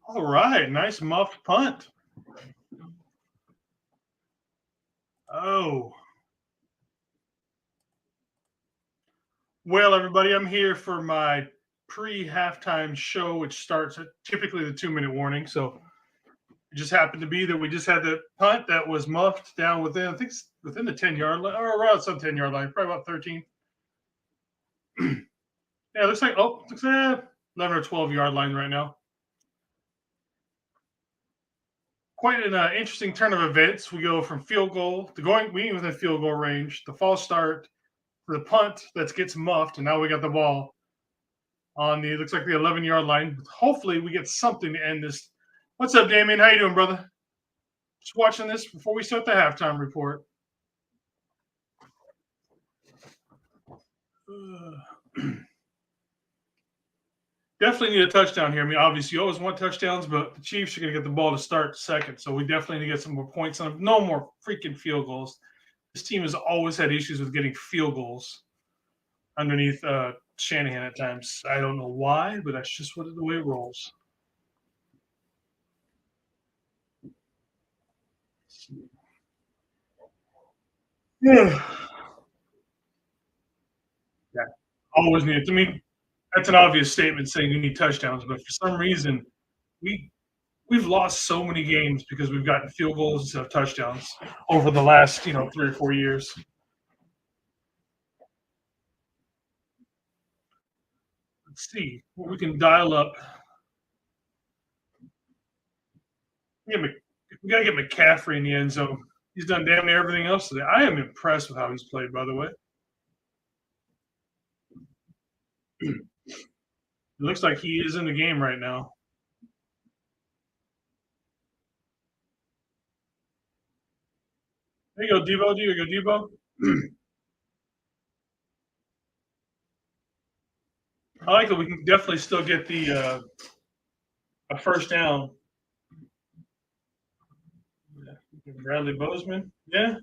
All right, nice muffed punt. Oh, well, everybody, I'm here for my pre-halftime show, which starts at typically the 2-minute warning. So it just happened to be that we just had the punt that was muffed down within, I think, within the 10-yard line or around some 10-yard line, probably about 13. Yeah, it looks like 11 or 12-yard line right now. Quite an interesting turn of events. We go from field goal to being within field goal range, the false start, the punt that gets muffed, and now we got the ball on the looks like the 11-yard line. Hopefully, we get something to end this. What's up, Damien? How you doing, brother? Just watching this before we start the halftime report. Definitely need a touchdown here. I mean, obviously, you always want touchdowns, but the Chiefs are going to get the ball to start second, so we definitely need to get some more points on them. No more freaking field goals. This team has always had issues with getting field goals underneath Shanahan at times. I don't know why, but that's just the way it rolls. Yeah. Yeah. Always need it. To me, that's an obvious statement saying you need touchdowns, but for some reason, we we've lost so many games because we've gotten field goals instead of touchdowns over the last 3 or 4 years. Let's see what we can dial up. We gotta get McCaffrey in the end zone. He's done damn near everything else today. I am impressed with how he's played, by the way. It looks like he is in the game right now. There you go, Debo. There you go, Debo. I like that we can definitely still get the a first down. Bradley Bozeman. Yeah.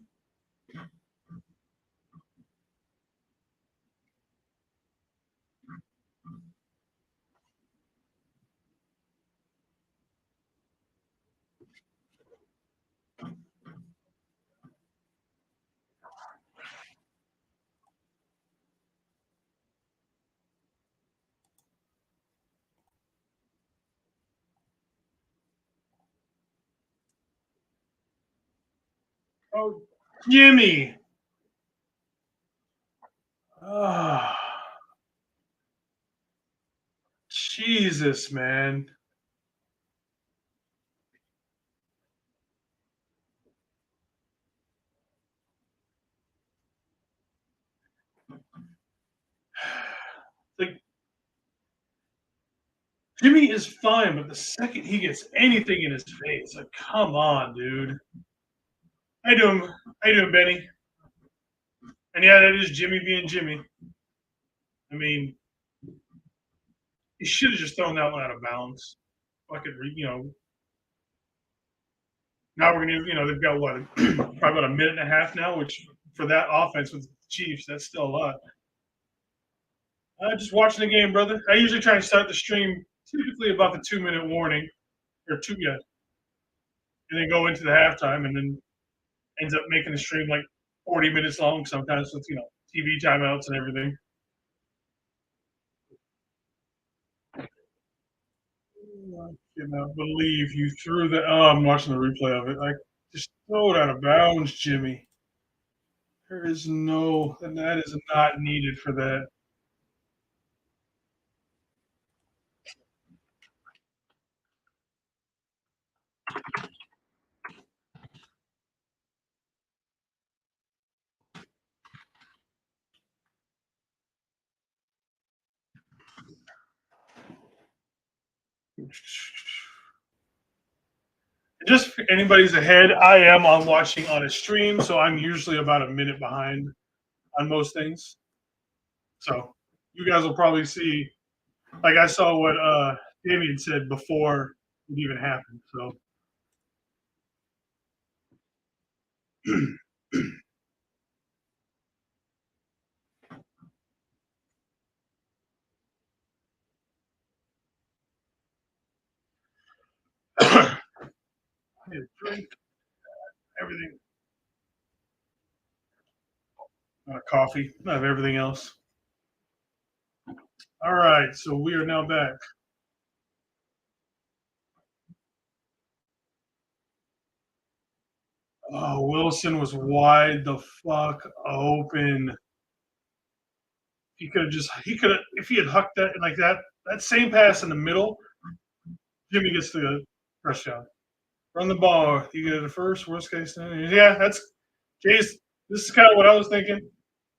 Oh, Jimmy. Oh, Jesus, man. Like Jimmy is fine, but the second he gets anything in his face, like, come on, dude. How you doing, Benny? And yeah, that is Jimmy being Jimmy. I mean, he should have just thrown that one out of bounds. Fucking, now we're gonna, they've got what, probably about a minute and a half now, which for that offense with the Chiefs, that's still a lot. Just watching the game, brother. I usually try and start the stream typically about the 2-minute warning or two, yeah, and then go into the halftime, and then ends up making the stream like 40 minutes long sometimes with TV timeouts and everything. I cannot believe you threw that. Oh, I'm watching the replay of it. Like, just throw it out of bounds, Jimmy. There is no, and that is not needed for that. Just for anybody's ahead, I am on watching on a stream, so I'm usually about a minute behind on most things. So you guys will probably see, like I saw what Damien said before it even happened. So I need a drink, everything. Not a coffee. I have everything else. All right, so we are now back. Oh, Wilson was wide the fuck open. He could have if he had hucked that like that same pass in the middle, Jimmy gets the touchdown. Run the ball. You get it first, worst case scenario. Yeah, that's Jay's. This is kind of what I was thinking.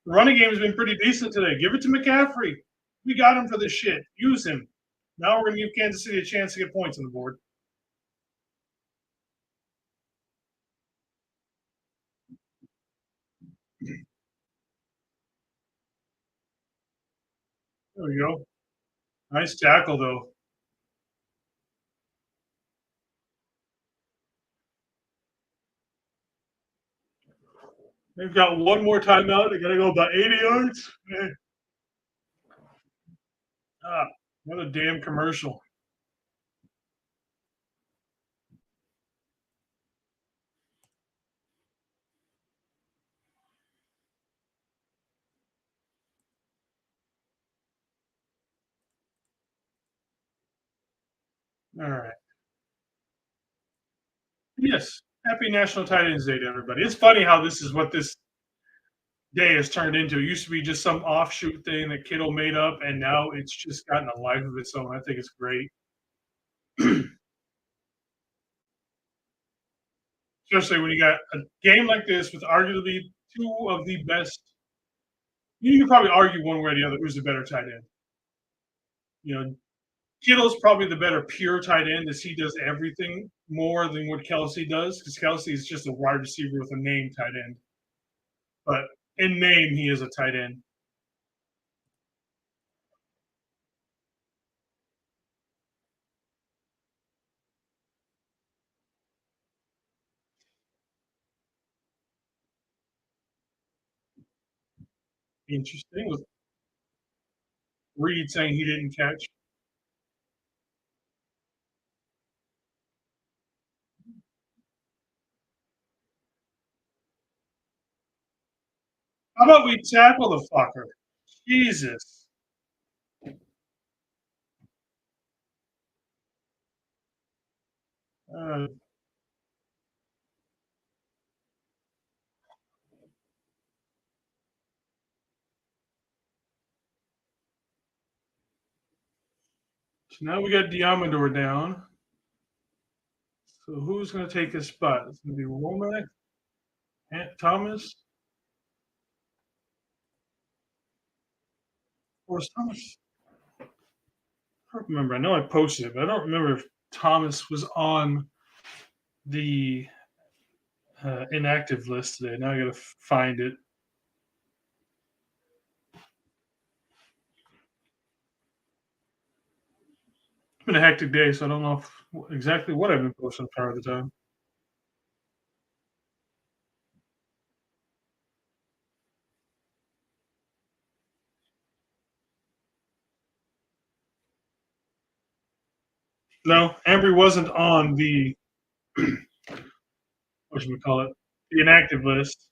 The running game has been pretty decent today. Give it to McCaffrey. We got him for this shit. Use him. Now we're gonna give Kansas City a chance to get points on the board. There we go. Nice tackle though. They've got one more timeout. They gotta go about 80 yards. Ah, what a damn commercial. All right. Yes. Happy National Tight Ends Day to everybody. It's funny how this is what this day has turned into. It used to be just some offshoot thing that Kittle made up, and now it's just gotten a life of its own. I think it's great. Especially when you got a game like this with arguably two of the best. You can probably argue one way or the other who's the better tight end. You know, Kittle's probably the better pure tight end as he does everything more than what Kelsey does because Kelsey is just a wide receiver with a name tight end. But in name, he is a tight end. Interesting. With Reed saying he didn't catch. How about we tackle the fucker? Jesus. Uh, so now we got Diamador down. So who's going to take his spot? It's going to be Womack, Ant Thomas, or is Thomas? I don't remember. I know I posted it, but I don't remember if Thomas was on the inactive list today. Now I got to find it. It's been a hectic day, so I don't know exactly what I've been posting part of the time. No, Ambry wasn't on the what should we call it? The inactive list.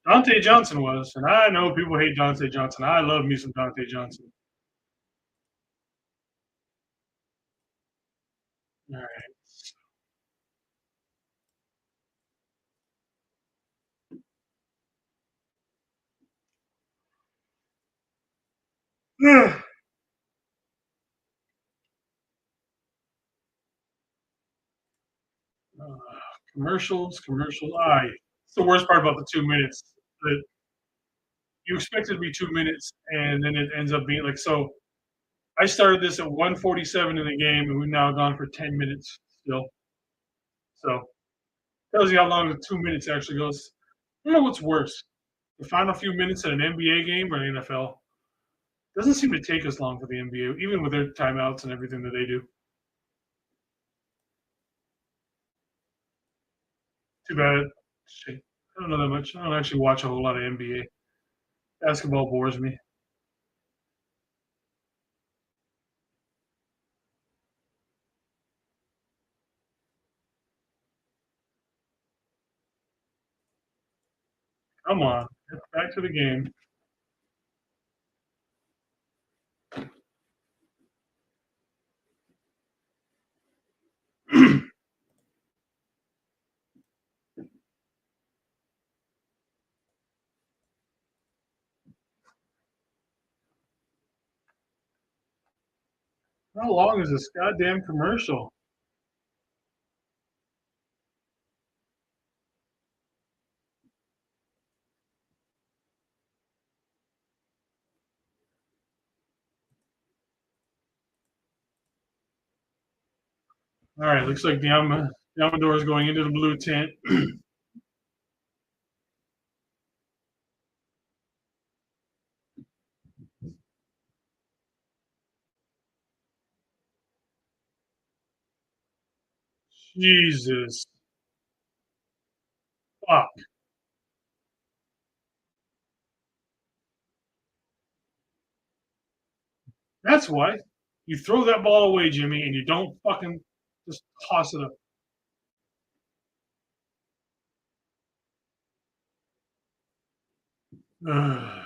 Dante Johnson was, and I know people hate Dante Johnson. I love me some Dante Johnson. All right. Uh, commercials. It's the worst part about the 2 minutes. That you expect it to be 2 minutes, and then it ends up being like so. I started this at 1:47 in the game, and we've now gone for 10 minutes still. So tells you how long the 2 minutes actually goes. I don't know what's worse, the final few minutes in an NBA game or an NFL. Doesn't seem to take as long for the NBA, even with their timeouts and everything that they do. Too bad. Shit. I don't know that much. I don't actually watch a whole lot of NBA. Basketball bores me. Come on. Get back to the game. How long is this goddamn commercial? All right, looks like the Amador is going into the blue tent. Jesus. Fuck. That's why. You throw that ball away, Jimmy, and you don't fucking just toss it up. Ugh.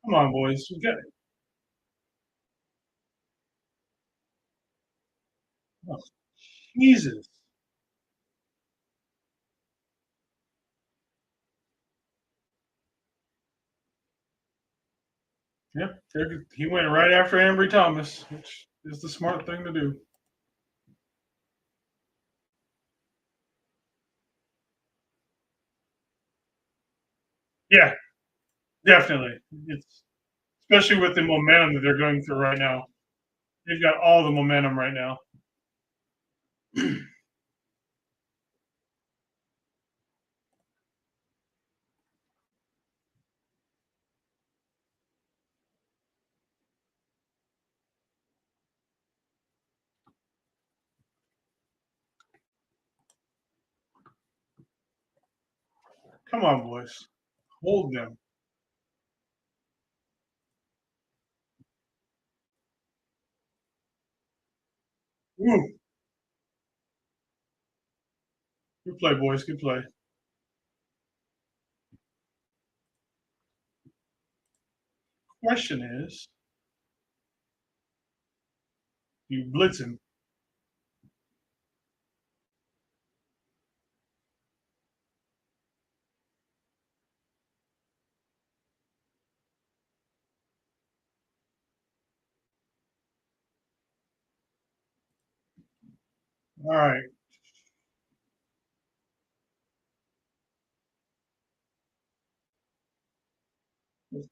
Come on, boys. We got it. Oh, Jesus. Yep. He went right after Ambry Thomas, which is the smart thing to do. Yeah, definitely. It's especially with the momentum that they're going through right now. They've got all the momentum right now. Come on, boys. Hold them. Woo. Good play, boys. Good play. Question is, you blitz him. All right.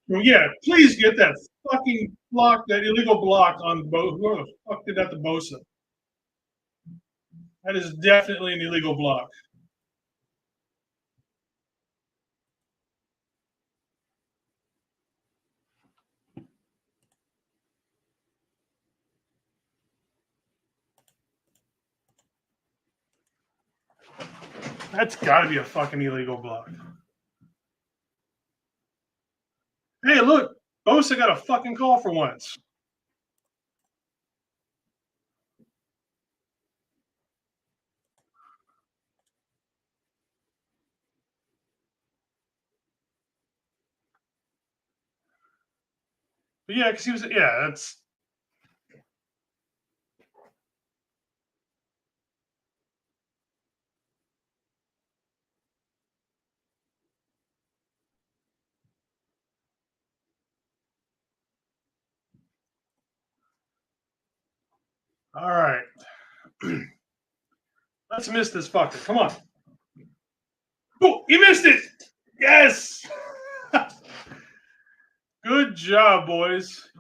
Well, yeah, please get that fucking block, that illegal block on whoever the fuck did that to Bosa. That is definitely an illegal block. That's got to be a fucking illegal block. Hey, look, Bosa got a fucking call for once. But yeah, because he was, yeah, that's. All right. Let's miss this fucker. Come on. Oh, you missed it. Yes. Good job, boys.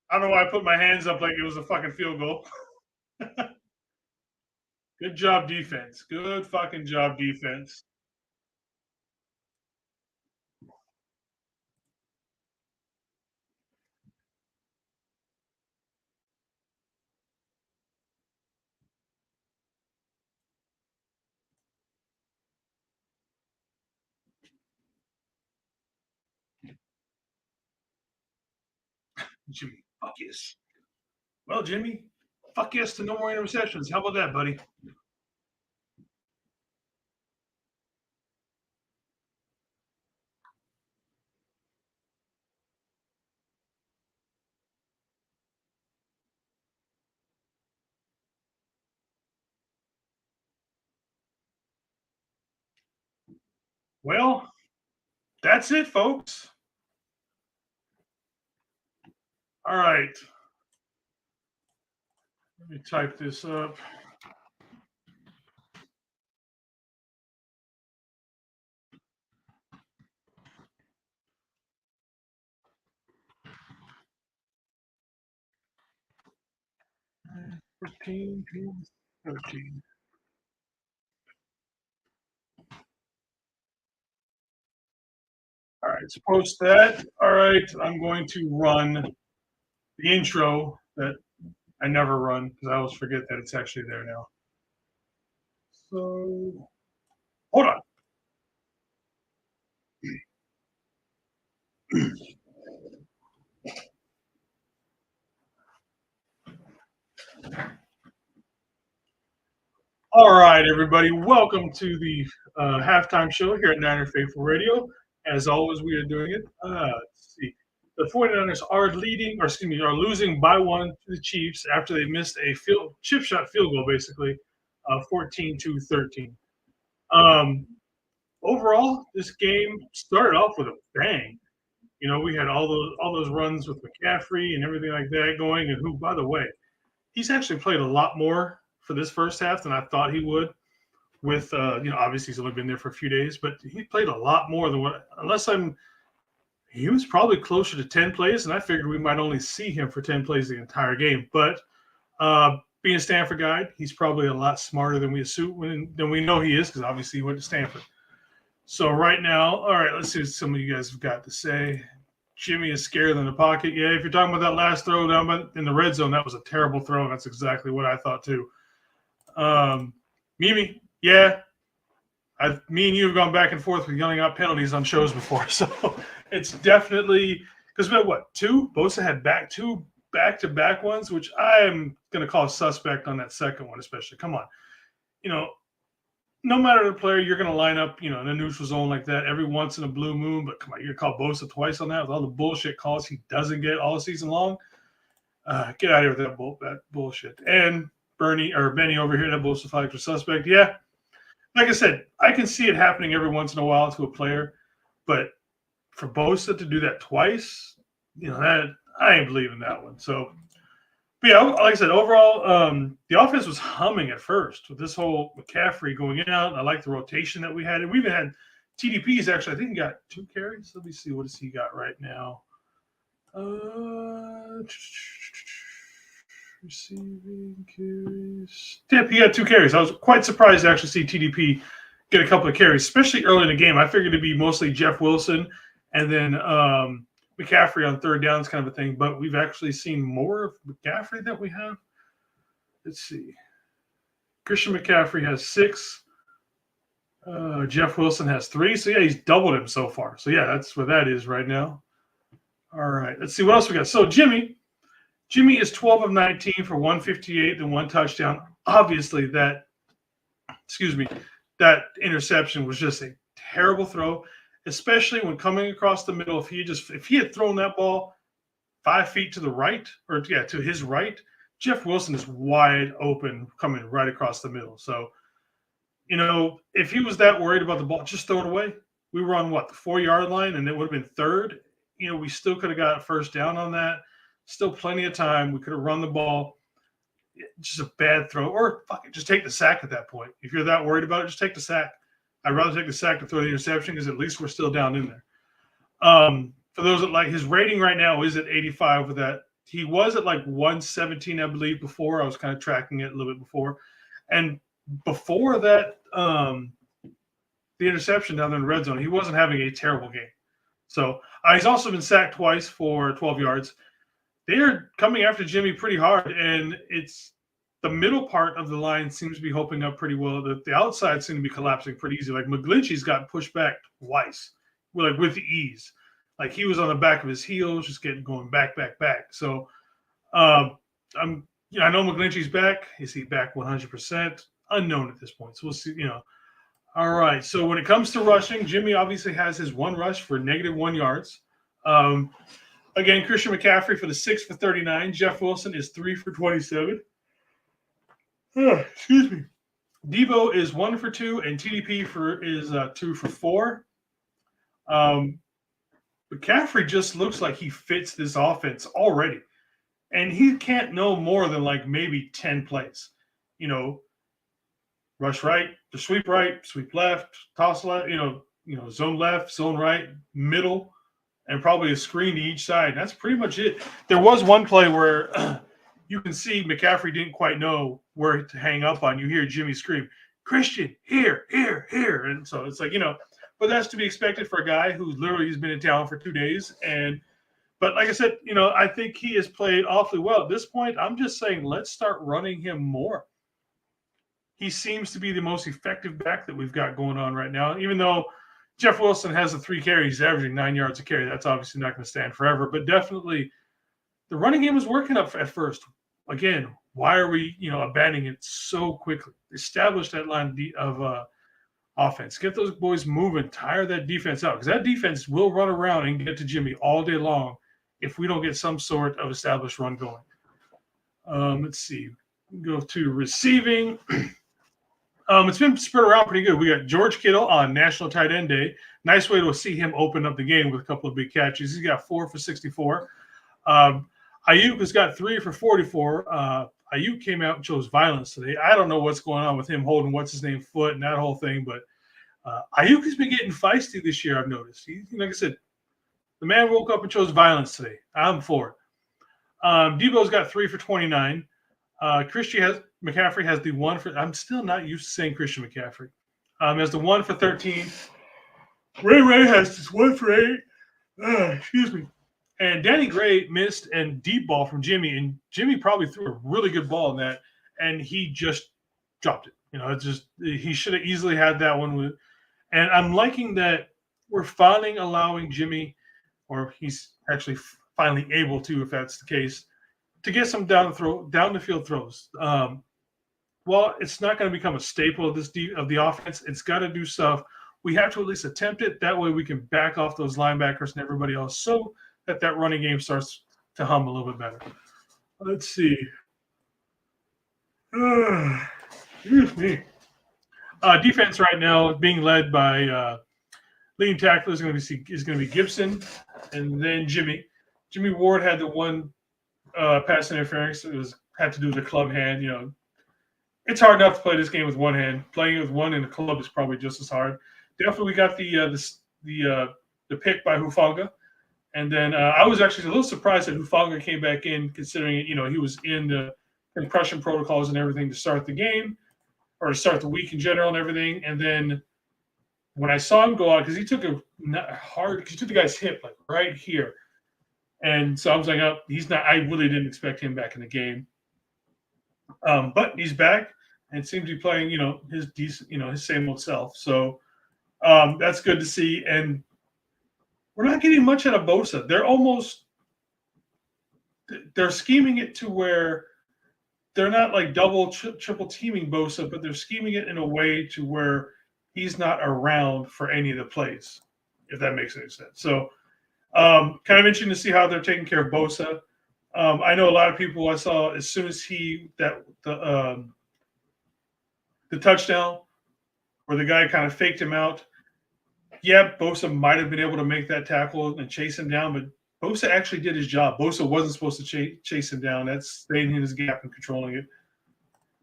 I don't know why I put my hands up like it was a fucking field goal. Good job, defense. Good fucking job, defense. Jimmy, fuck yes. Well, Jimmy, fuck yes to no more interceptions. How about that, buddy? Well, that's it, folks. All right. Let me type this up. Uh, 14, 13. All right, let's post that. All right, I'm going to run the intro that I never run because I always forget that it's actually there now. So, hold on. All right, everybody, welcome to the halftime show here at Niner Faithful Radio. As always, we are doing it. Let's see. The 49ers are leading, or excuse me, are losing by one to the Chiefs after they missed a chip shot field goal, basically, 14-13. Um, Overall, this game started off with a bang. You know, we had all those runs with McCaffrey and everything like that going, and who, by the way, he's actually played a lot more for this first half than I thought he would. With obviously he's only been there for a few days, but he played a lot more than what. He was probably closer to 10 plays, and I figured we might only see him for 10 plays the entire game. But being a Stanford guy, he's probably a lot smarter than we assume than we know he is, because obviously he went to Stanford. So right now, all right, let's see what some of you guys have got to say. Jimmy is scarier than the pocket. Yeah, if you're talking about that last throw down in the red zone, that was a terrible throw, and that's exactly what I thought too. Mimi, yeah, me and you have gone back and forth with yelling out penalties on shows before, so it's definitely because we had what, two? Bosa had two back-to-back ones, which I am going to call suspect on that second one, especially. Come on, no matter the player, you're going to line up, in a neutral zone like that every once in a blue moon. But come on, you're going to call Bosa twice on that with all the bullshit calls he doesn't get all season long. Get out of here with that bullshit. And Benny over here, that Bosa flag for suspect. Yeah, like I said, I can see it happening every once in a while to a player, but for Bosa to do that twice, that I ain't believing that one. So, but yeah, like I said, overall, the offense was humming at first with this whole McCaffrey going in and out. I like the rotation that we had. And we even had TDPs, actually. I think he got 2 carries. Let me see. What does he got right now? Receiving carries. Yep, he got 2 carries. I was quite surprised to actually see TDP get a couple of carries, especially early in the game. I figured it'd be mostly Jeff Wilson and then McCaffrey on third downs kind of a thing, but we've actually seen more of McCaffrey than we have. Let's see. Christian McCaffrey has 6. Jeff Wilson has 3. So, yeah, he's doubled him so far. So, yeah, that's where that is right now. All right. Let's see what else we got. So, Jimmy is 12 of 19 for 158 and 1 touchdown. Obviously, that interception was just a terrible throw, especially when coming across the middle. If he had thrown that ball 5 feet to the right, to his right, Jeff Wilson is wide open coming right across the middle. So, if he was that worried about the ball, just throw it away. We were on the 4-yard line, and it would have been third. We still could have got a first down on that. Still plenty of time. We could have run the ball. Just a bad throw, or fuck it, just take the sack at that point. If you're that worried about it, just take the sack. I'd rather take the sack to throw the interception because at least we're still down in there. For those that like, his rating right now is at 85 with that. He was at 117, I believe, before. I was kind of tracking it a little bit before. And before that, the interception down there in the red zone, he wasn't having a terrible game. So he's also been sacked twice for 12 yards. They are coming after Jimmy pretty hard, and it's the middle part of the line seems to be holding up pretty well. The outside seems to be collapsing pretty easy. Like McGlinchey's got pushed back twice, like with ease. Like he was on the back of his heels, just going back. So I know McGlinchey's back. Is he back 100%? Unknown at this point. So we'll see. All right. So when it comes to rushing, Jimmy obviously has his one rush for -1 yards. Again, Christian McCaffrey for the 6 for 39. Jeff Wilson is 3 for 27. Excuse me. Debo is 1 for 2, and TDP is 2 for 4. McCaffrey just looks like he fits this offense already, and he can't know more than like maybe 10 plays. Rush right, sweep left, toss left. Zone left, zone right, middle, and probably a screen to each side. That's pretty much it. There was one play where you can see McCaffrey didn't quite know where to hang up on. You hear Jimmy scream, "Christian, here." And so it's like, but that's to be expected for a guy who literally has been in town for 2 days. But like I said, I think he has played awfully well. At this point, I'm just saying, let's start running him more. He seems to be the most effective back that we've got going on right now, even though Jeff Wilson has the 3 carries, averaging 9 yards a carry. That's obviously not going to stand forever, but definitely the running game was working up at first. Again, why are we, abandoning it so quickly? Establish that line of offense. Get those boys moving. Tire that defense out, because that defense will run around and get to Jimmy all day long if we don't get some sort of established run going. Let's see. Go to receiving. It's been spread around pretty good. We got George Kittle on National Tight End Day. Nice way to see him open up the game with a couple of big catches. He's got 4 for 64. Ayuk has got 3 for 44. Ayuk came out and chose violence today. I don't know what's going on with him holding what's-his-name foot and that whole thing, but Ayuk has been getting feisty this year, I've noticed. Like I said, the man woke up and chose violence today. I'm for it. Debo's got 3 for 29. McCaffrey has the 1 for – I'm still not used to saying Christian McCaffrey. Has the 1 for 13. Ray has this 1 for 8. Excuse me. And Danny Gray missed and deep ball from Jimmy, and Jimmy probably threw a really good ball in that, and he just dropped it. He should have easily had that one. And I'm liking that we're finally allowing Jimmy, or he's actually finally able to, if that's the case, to get some down the field throws. Well, it's not going to become a staple of the offense. It's got to do stuff. We have to at least attempt it. That way we can back off those linebackers and everybody else, so that running game starts to hum a little bit better. Let's see. Excuse me. Defense right now being led by leading tackler is going to be Gibson, and then Jimmy. Jimmy Ward had the one pass interference. It had to do with the club hand. It's hard enough to play this game with one hand. Playing with one in the club is probably just as hard. Definitely, we got the pick by Hufanga, and then I was actually a little surprised that Hufanga came back in, considering he was in the concussion protocols and everything to start the game, or to start the week in general and everything. And then when I saw him go out, because he took the guy's hip like right here, and so I was like, oh, he's not. I really didn't expect him back in the game. But he's back and seems to be playing, his decent, his same old self. So that's good to see. And we're not getting much out of Bosa. They're scheming it to where they're not like double, triple teaming Bosa, but they're scheming it in a way to where he's not around for any of the plays, if that makes any sense. So kind of interesting to see how they're taking care of Bosa. I know a lot of people I saw as soon as the touchdown where the guy kind of faked him out. Yeah, Bosa might have been able to make that tackle and chase him down, but Bosa actually did his job. Bosa wasn't supposed to chase him down. That's staying in his gap and controlling it.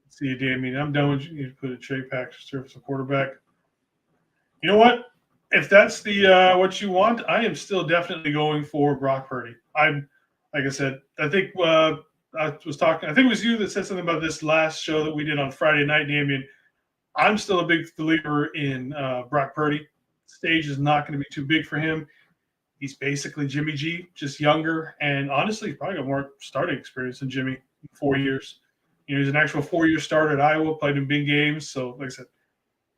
Let's see, Damien, I'm done with you. You put a Trey Pax service a quarterback. You know what? If that's the what you want, I am still definitely going for Brock Purdy. Like I said, I think I was talking. I think it was you that said something about this last show that we did on Friday night, Damien. I'm still a big believer in Brock Purdy. Stage is not going to be too big for him. He's basically Jimmy G, just younger, and honestly, he's probably got more starting experience than Jimmy in 4 years. He's an actual 4-year starter at Iowa, played in big games. So, like I said,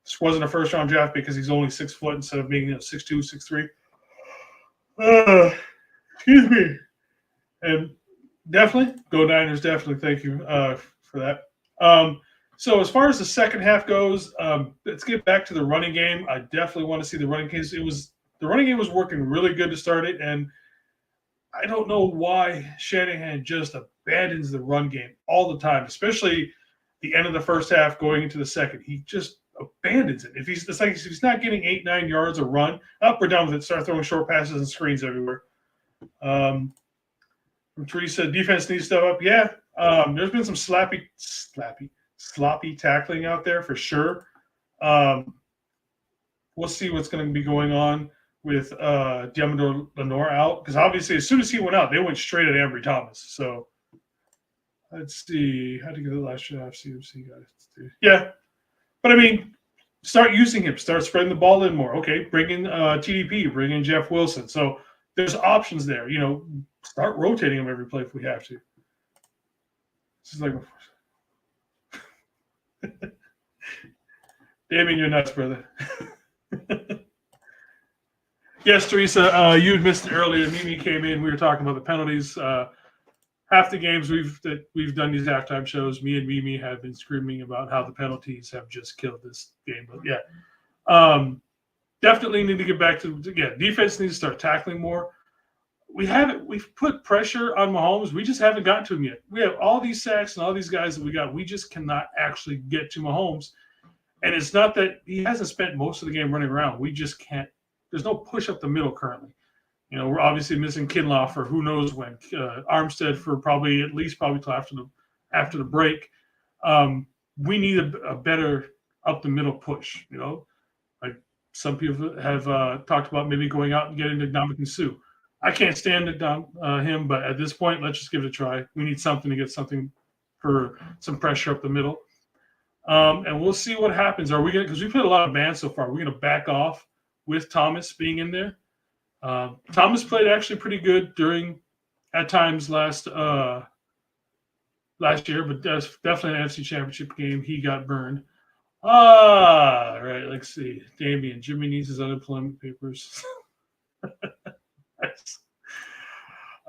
this wasn't a first-round draft because he's only 6 foot instead of being 6'2", 6'3". Excuse me. And definitely, go Niners, definitely. Thank you for that. So as far as the second half goes, let's get back to the running game. I definitely want to see the running game. The running game was working really good to start it, and I don't know why Shanahan just abandons the run game all the time, especially the end of the first half going into the second. He just abandons it. If he's not getting 8-9 yards a run, up or down with it, start throwing short passes and screens everywhere. From Teresa, defense needs to step up. Yeah, there's been some sloppy tackling out there for sure. We'll see what's going to be going on with Diamondor Lenore out, because obviously as soon as he went out, they went straight at Ambry Thomas. So let's see. How to get the last draft? CMC guys. Yeah. But I mean, start using him. Start spreading the ball in more. Okay, bring in TDP. Bring in Jeff Wilson. So there's options there. Start rotating him every play if we have to. This is like Damien, you're nuts, brother. Yes, Teresa, you had missed it earlier. Mimi came in. We were talking about the penalties. Half the games we've done these halftime shows, me and Mimi have been screaming about how the penalties have just killed this game. But yeah, definitely need to get back to defense needs to start tackling more. We've put pressure on Mahomes. We just haven't gotten to him yet. We have all these sacks and all these guys that we got. We just cannot actually get to Mahomes. And it's not that he hasn't spent most of the game running around. We just can't. There's no push up the middle currently. We're obviously missing Kinlaw for who knows when. Armstead for probably till after the break. We need a better up the middle push. Like some people have talked about maybe going out and getting Ndamukong Suh. I can't stand him, but at this point, let's just give it a try. We need something to get something for some pressure up the middle. And we'll see what happens. Are we going to, because we played a lot of man so far, we're going to back off with Thomas being in there. Thomas played actually pretty good at times last year, but that's definitely an NFC Championship game. He got burned. Right. Let's see. Damien, Jimmy needs his unemployment papers.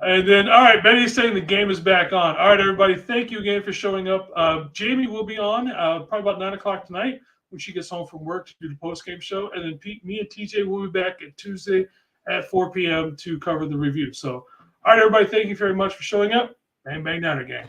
And then, all right, Betty's saying the game is back on. All right, everybody, thank you again for showing up. Jamie will be on probably about 9 o'clock tonight when she gets home from work to do the post-game show. And then me and TJ will be back at Tuesday at 4 p.m. to cover the review. So, all right, everybody, thank you very much for showing up. Bang, bang, Niner gang.